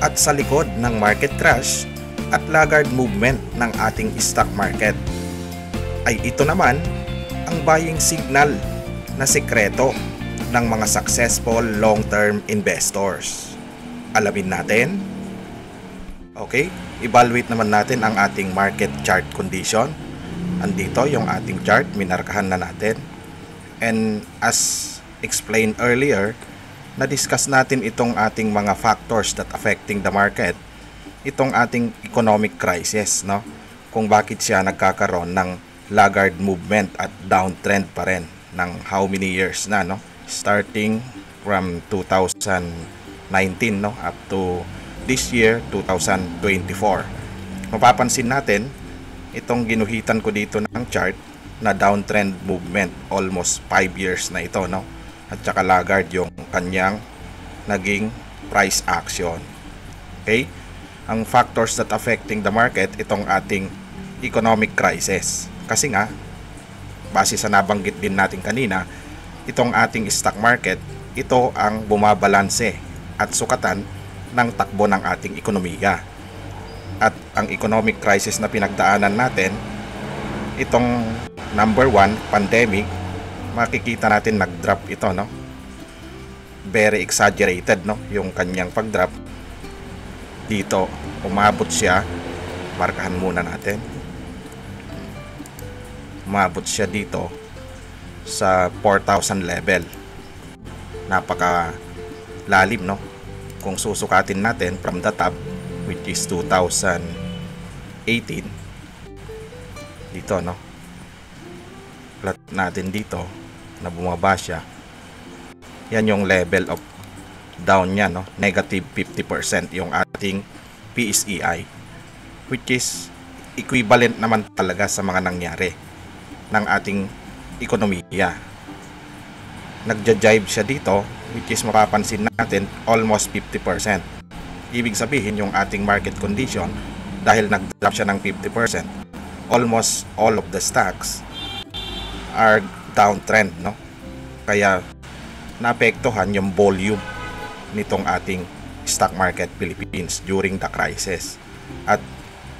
at sa likod ng market crash at laggard movement ng ating stock market ay ito naman ang buying signal na sekreto ng mga successful long-term investors. Alamin natin. Okay, evaluate naman natin ang ating market chart condition. Andito yung ating chart, minarkahan na natin. And as explained earlier, na-discuss natin itong ating mga factors that affecting the market. Itong ating economic crisis, no? Kung bakit siya nagkakaroon ng laggard movement at downtrend pa rin ng how many years na, no? Starting from 2019, no, up to this year 2024. Mapapansin natin itong ginuhitan ko dito ng chart na downtrend movement, almost 5 years na ito, no? At saka laggard yung kanyang naging price action. Okay? Ang factors that affecting the market, itong ating economic crisis. Kasi nga, base sa nabanggit din natin kanina, itong ating stock market, ito ang bumabalanse at sukatan ng takbo ng ating ekonomiya. At ang economic crisis na pinagdaanan natin, itong number 1, pandemic, makikita natin nag-drop ito, no? Very exaggerated, no? Yung kanyang pag-drop. Dito, umabot siya. Markahan muna natin. Umabot siya dito sa 4,000 level. Napaka lalim, no? Kung susukatin natin from the top, which is 2018, dito, no? Plot natin dito na bumaba siya. Yan yung level of down niya, no? Negative 50% yung ating PSEI, which is equivalent naman talaga sa mga nangyari ng ating ekonomiya. Nagja-jive siya dito, which is mapapansin natin almost 50%. Ibig sabihin yung ating market condition, dahil nag-drop siya ng 50%, almost all of the stocks are downtrend, no? Kaya naapektuhan yung volume nitong ating stock market Philippines during the crisis. At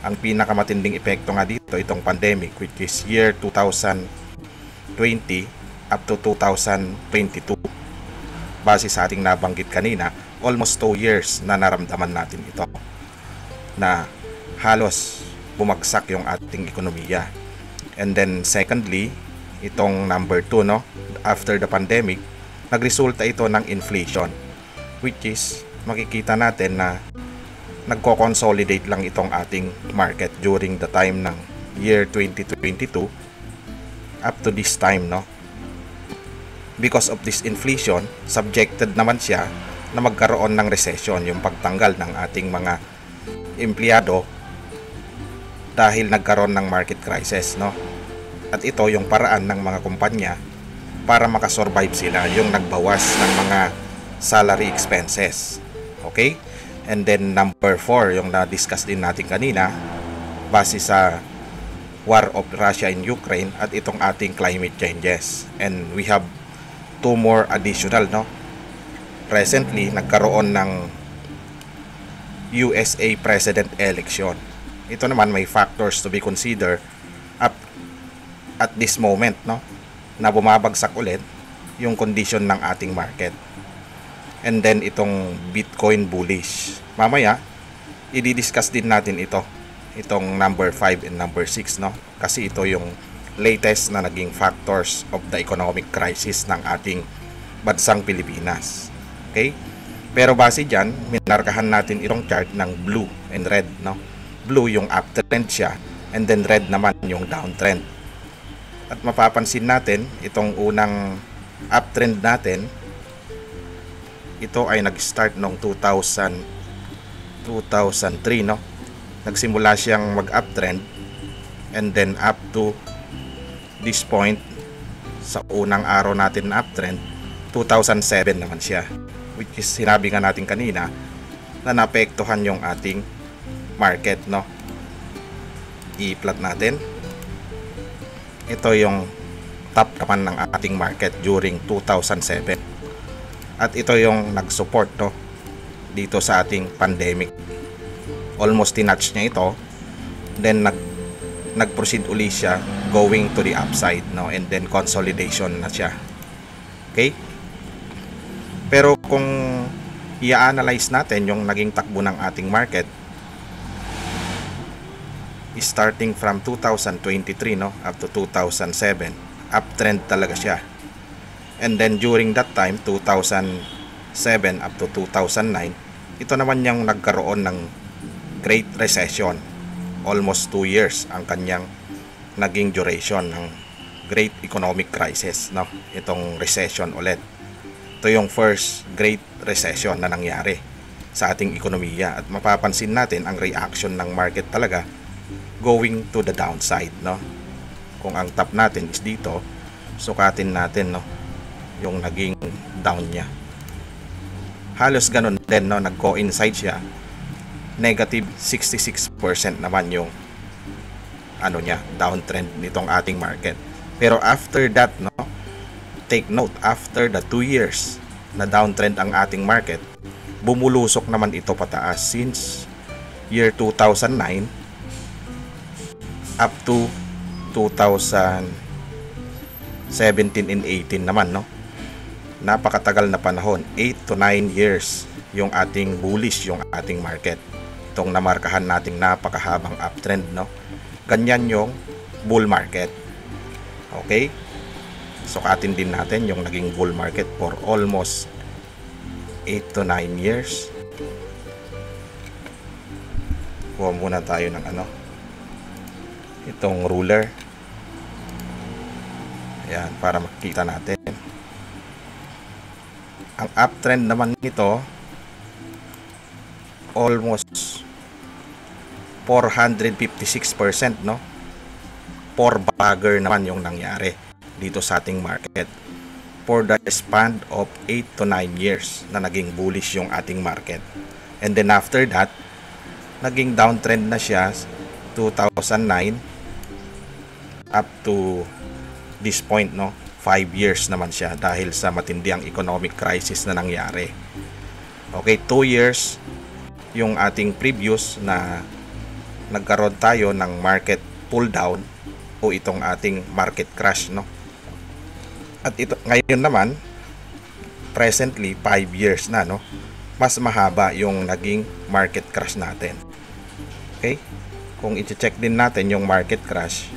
ang pinakamatinding epekto nga dito, itong pandemic, which is year 2020 up to 2022. Base sa ating nabanggit kanina, almost 2 years na naramdaman natin ito, na halos bumagsak yung ating ekonomiya. And then secondly, itong number 2, no, after the pandemic, nagresulta ito ng inflation, which is makikita natin na nagko-consolidate lang itong ating market during the time ng year 2022 up to this time, no? Because of this inflation, subjected naman siya na magkaroon ng recession, yung pagtanggal ng ating mga empleyado dahil nagkaroon ng market crisis, no? At ito yung paraan ng mga kumpanya para makasurvive sila, yung nagbawas ng mga salary expenses. Okay? And then number 4, yung na-discuss din natin kanina, base sa war of Russia in Ukraine at itong ating climate changes. And we have 2 more additional, no? Recently, nagkaroon ng USA President election. Ito naman may factors to be considered at this moment, no? Na bumabagsak ulit yung condition ng ating market. And then itong Bitcoin bullish. Mamaya, i-discuss din natin ito. Itong number 5 and number 6, no? Kasi ito yung latest na naging factors of the economic crisis ng ating bansang Pilipinas. Okay? Pero base dyan, minarkahan natin itong chart ng blue and red, no? Blue yung uptrend siya, and then red naman yung downtrend. At mapapansin natin, itong unang uptrend natin, ito ay nag-start noong 2003, no? Nagsimula siyang mag-uptrend, and then up to this point, sa unang araw natin na uptrend, 2007 naman siya. Which is, sinabi nga natin kanina, na naapektuhan yung ating market, no? I-plot natin. Ito yung top naman ng ating market during 2007. At ito yung nag-support, no? dito sa ating pandemic. Almost tinatch niya ito, then nag-proceed uli siya going to the upside, no? And then consolidation na siya. Okay? Pero kung i-analyze natin yung naging takbo ng ating market starting from 2023, no, up to 2007, uptrend talaga siya. And then during that time, 2007 up to 2009, ito naman yung nagkaroon ng Great Recession. Almost 2 years ang kanyang naging duration ng Great Economic Crisis, no? Itong recession ulit. Ito yung first Great Recession na nangyari sa ating ekonomiya, at mapapansin natin ang reaction ng market talaga going to the downside, no? Kung ang top natin is dito, sukatin natin, no, yung naging down niya. Halos ganun din, no, nag-coincide siya. Negative 66% naman yung ano niya, downtrend nitong ating market. Pero after that, no, take note, after the 2 years na downtrend ang ating market, bumulusok naman ito pataas since year 2009 up to 2017 and 18 naman, no. Napakatagal na panahon, 8 to 9 years yung ating bullish yung ating market. Itong namarkahan nating napakahabang uptrend, no. Ganyan yung bull market. Okay? Sukatin din natin yung naging bull market for almost 8 to 9 years. Kuha muna tayo ng ano, itong ruler. Ayan, para makita natin. Ang uptrend naman nito, almost 456%, no? 4 bagger naman yung nangyari dito sa ating market for the span of 8 to 9 years na naging bullish yung ating market. And then after that, naging downtrend na siya 2009 up to this point, no? 5 years naman siya dahil sa matindi ang economic crisis na nangyari. Okay, 2 years yung ating previous na nagkaroon tayo ng market pull down o itong ating market crash, no? At ito ngayon naman, presently 5 years na, no? Mas mahaba yung naging market crash natin. Okay? Kung i-check din natin yung market crash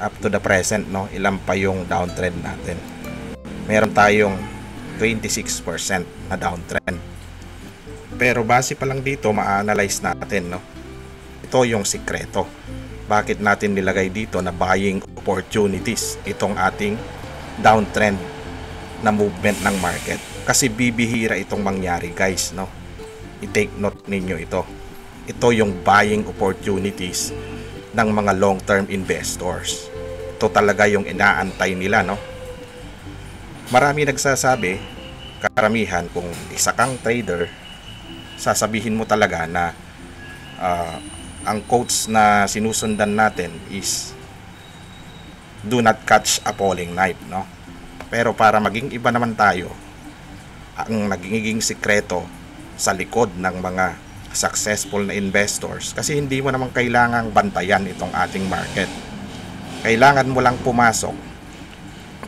up to the present, no, ilan pa yung downtrend natin. Meron tayong 26% na downtrend. Pero base pa lang dito, ma-analyze natin, no, ito yung sikreto. Bakit natin nilagay dito na buying opportunities itong ating downtrend na movement ng market? Kasi bibihira itong mangyari, guys, no? I-take note ninyo ito. Ito yung buying opportunities ng mga long-term investors. Ito talaga yung inaantay nila, no? Marami nagsasabi, karamihan, kung isa kang trader, sasabihin mo talaga na ang quotes na sinusundan natin is do not catch a falling knife, no? Pero para maging iba naman tayo, ang nagiging sikreto sa likod ng mga successful na investors, kasi hindi mo naman kailangang bantayan itong ating market. Kailangan mo lang pumasok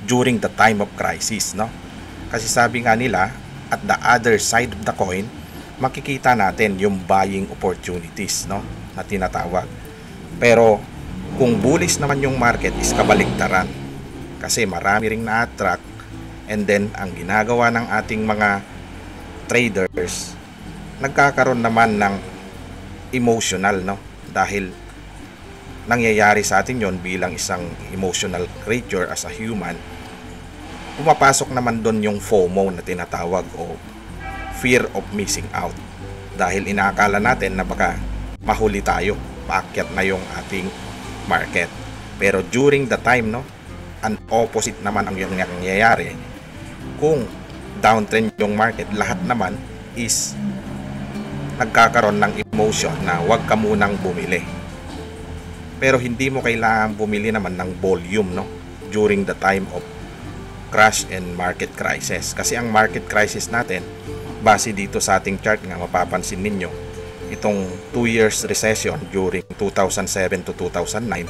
during the time of crisis, no? Kasi sabi nga nila, at the other side of the coin, makikita natin yung buying opportunities, no, na tinatawag. Pero kung bullish naman yung market is kabaligtaran, kasi marami ring na-attract, and then ang ginagawa ng ating mga traders, nagkakaroon naman ng emotional, no, dahil nangyayari sa atin yon bilang isang emotional creature as a human. Pumapasok naman doon yung FOMO na tinatawag, o fear of missing out, dahil inaakala natin na baka mahuli tayo, paakyat na yung ating market. Pero during the time, no, an opposite naman ang yung nangyayari. Kung downtrend yung market, lahat naman is nagkakaroon ng emotion na wag ka munang bumili. Pero hindi mo kailangan bumili naman ng volume, no, during the time of crash and market crisis. Kasi ang market crisis natin, base dito sa ating chart nga mapapansin ninyo itong 2 years recession during 2007 to 2009,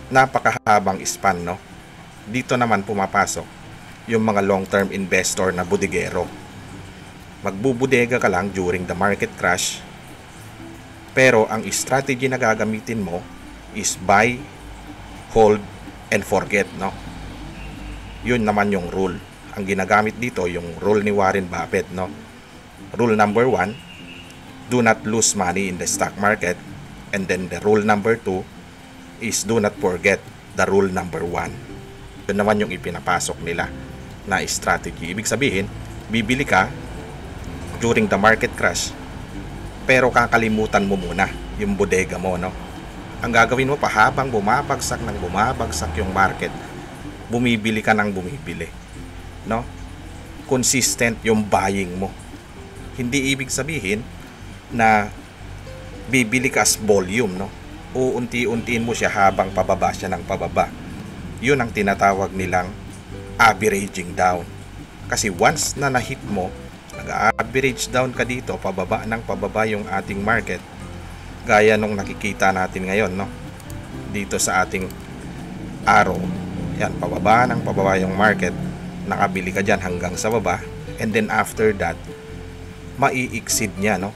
napakahabang span, no? Dito naman pumapasok yung mga long-term investor na bodegero. Magbubudega ka lang during the market crash, pero ang strategy na gagamitin mo is buy, hold, and forget, no? Yun naman yung rule. Ang ginagamit dito, yung rule ni Warren Buffett, no? Rule number 1, do not lose money in the stock market. And then the rule number 2 is do not forget the rule number 1. Yun naman yung ipinapasok nila na strategy. Ibig sabihin, bibili ka during the market crash, pero kakalimutan mo muna yung bodega mo, no? Ang gagawin mo pa habang bumabagsak yung market, bumibili ka ng bumibili, no? Consistent yung buying mo. Hindi ibig sabihin na bibili ka as volume, no? Uunti-untiin mo siya habang pababa siya ng pababa. Yun ang tinatawag nilang averaging down. Kasi once na na-hit mo, nag-average down ka dito, pababa ng pababa yung ating market, gaya nung nakikita natin ngayon, no? Dito sa ating arrow, yan, pababa ng pababa yung market, nakabili ka dyan hanggang sa baba, and then after that, mai-exceed niya, no?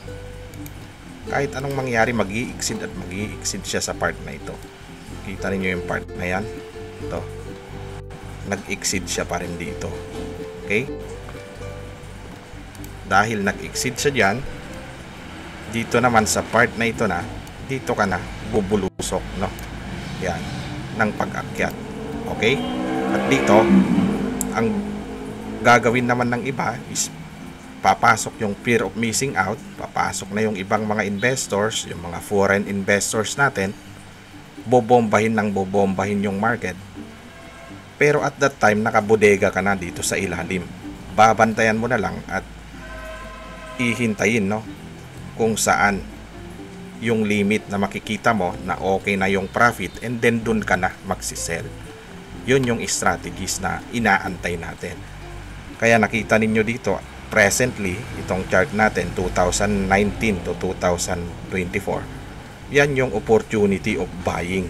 Kahit anong mangyari, mag-i-exceed at mag-i-exceed siya sa part na ito. Kita niyo yung part na yan, ito, nag-exceed siya pa rin dito. Okay? Dahil nag-exceed siya dyan, dito naman sa part na ito na, dito ka na bubulusok, no? Yan, ng pag-akyat. Okay? At dito, ang gagawin naman ng iba is papasok yung fear of missing out, papasok na yung ibang mga investors, yung mga foreign investors natin, bobombahin yung market. Pero at that time, nakabodega ka na dito sa ilalim. Babantayan mo na lang at ihintayin, no, kung saan yung limit na makikita mo na okay na yung profit, and then dun ka na magsisell. Yun yung strategies na inaantay natin. Kaya nakita ninyo dito, presently, itong chart natin, 2019 to 2024, yan yung opportunity of buying.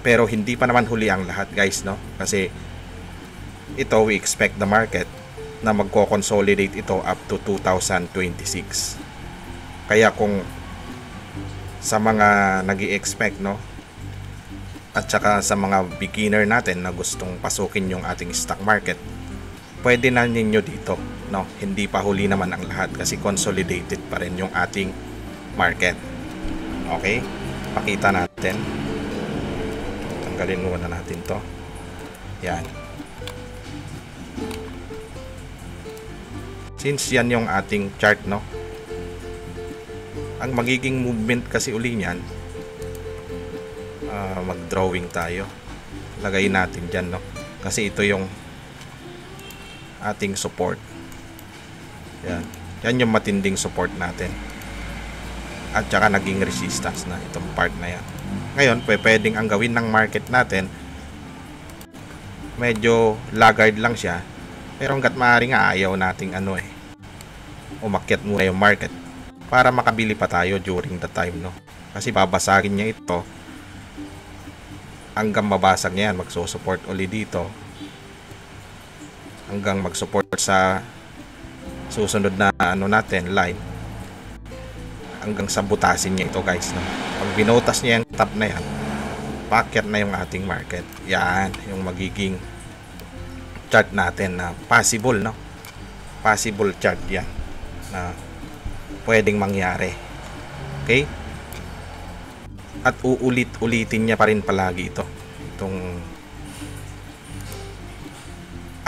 Pero hindi pa naman huli ang lahat, guys, no? Kasi ito, we expect the market na magko-consolidate ito up to 2026. Kaya kung sa mga nag-i-expect, no, at saka sa mga beginner natin na gustong pasukin yung ating stock market, pwede na ninyo dito, no? Hindi pa huli naman ang lahat kasi consolidated pa rin yung ating market. Okay? Pakita natin. Tanggalin muna natin to. Yan. Since yan yung ating chart, no, ang magiging movement kasi uli niyan, mag-drawing tayo. Lagay natin dyan, no, kasi ito yung ating support. Yan. Yan yung matinding support natin. At saka naging resistance na itong part na yan. Ngayon, pwedeng ang gawin ng market natin, medyo laggard lang siya, pero hanggat maaari nga ayaw nating umakyat muna yung market para makabili pa tayo during the time, no? Kasi babasagin niya ito hanggang mabasag niya yan, magsusupport uli dito hanggang mag-support sa susunod na natin line, hanggang sa butasin niya ito, guys, no? Pag binutas niya yung top na yan, paakyat na yung ating market. Yan yung magiging chart natin na possible, no? Possible chart yan na pwedeng mangyari. Okay? At uulit-ulitin niya pa rin palagi itong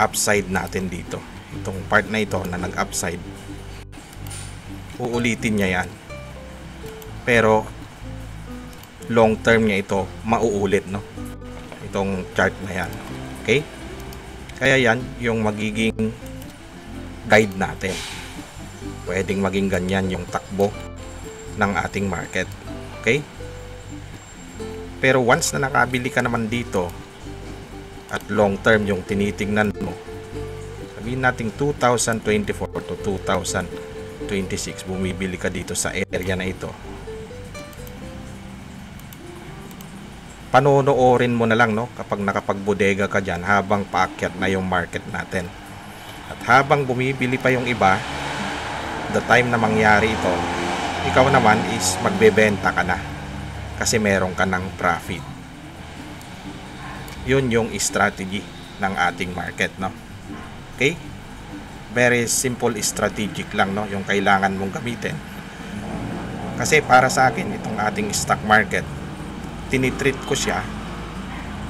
upside natin dito. Itong part na ito na nag-upside, uulitin niya yan. Pero long term niya ito mauulit, no? Itong chart na yan. Okay? Kaya yan yung magiging guide natin. Pwedeng maging ganyan yung takbo ng ating market. Okay? Pero once na nakabili ka naman dito at long term yung tinitingnan mo, Sabihin natin 2024 to 2026, bumibili ka dito sa area na ito. Panonoorin mo na lang, no, kapag nakapagbodega ka dyan habang paakyat na yung market natin. At habang bumibili pa yung iba, the time na mangyari ito, ikaw naman is magbebenta ka na kasi meron ka ng profit. Yun yung strategy ng ating market, no? Okay? Very simple strategic lang, no, yung kailangan mong gamitin. Kasi para sa akin, itong ating stock market, tinitreat ko siya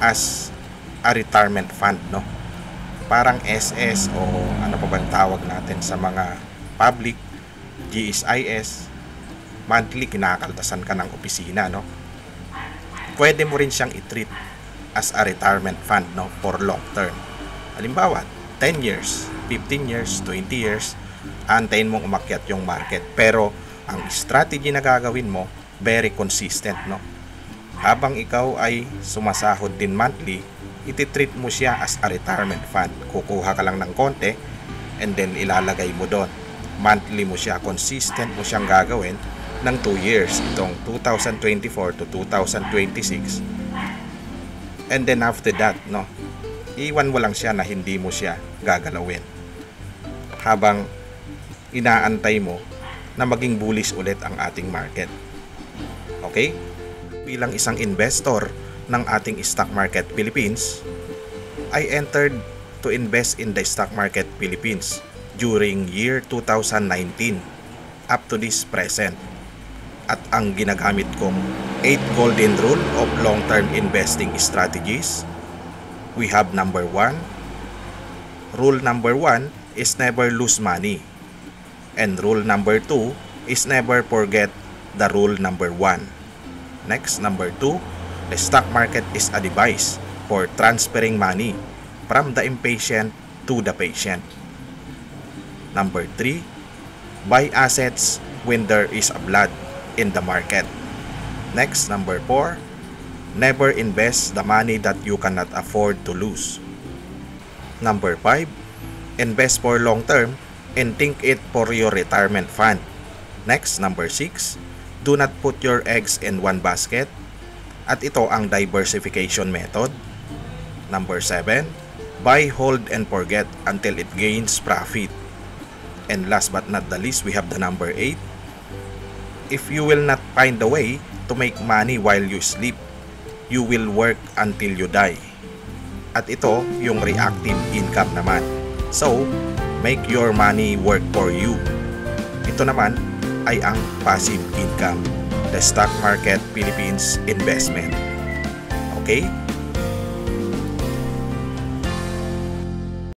as a retirement fund, no? Parang SS o ano pa bang tawag natin sa mga public, GSIS, monthly kinakaltasan ka ng opisina, no? Pwede mo rin siyang i-treat as a retirement fund, no, for long term. Halimbawa, 10 years, 15 years, 20 years, antayin mong umakyat yung market. Pero ang strategy na gagawin mo, very consistent, no? Habang ikaw ay sumasahod din monthly, ititreat mo siya as a retirement fund. Kukuha ka lang ng konti and then ilalagay mo doon. Monthly mo siya, consistent mo siyang gagawin ng 2 years, itong 2024 to 2026. And then after that, no, iwan mo lang siya na hindi mo siya gagalawin habang inaantay mo na maging bullish ulit ang ating market. Okay? Bilang isang investor ng ating stock market Philippines, I entered to invest in the stock market Philippines during year 2019 up to this present. At ang ginagamit kong 8 golden rule of long-term investing strategies, we have number 1. Rule number 1 is never lose money. And rule number 2 is never forget the rule number 1. Next, number 2, the stock market is a device for transferring money from the impatient to the patient. Number 3, buy assets when there is a flood in the market. Next, number 4, never invest the money that you cannot afford to lose. Number 5, invest for long term and think it for your retirement fund. Next, number 6, do not put your eggs in one basket. At ito ang diversification method. Number 7, buy, hold, and forget until it gains profit. And last but not the least, we have the number 8. If you will not find a way to make money while you sleep, you will work until you die. At ito yung reactive income naman. So, make your money work for you. Ito naman ay ang passive income, the stock market Philippines investment. Okay?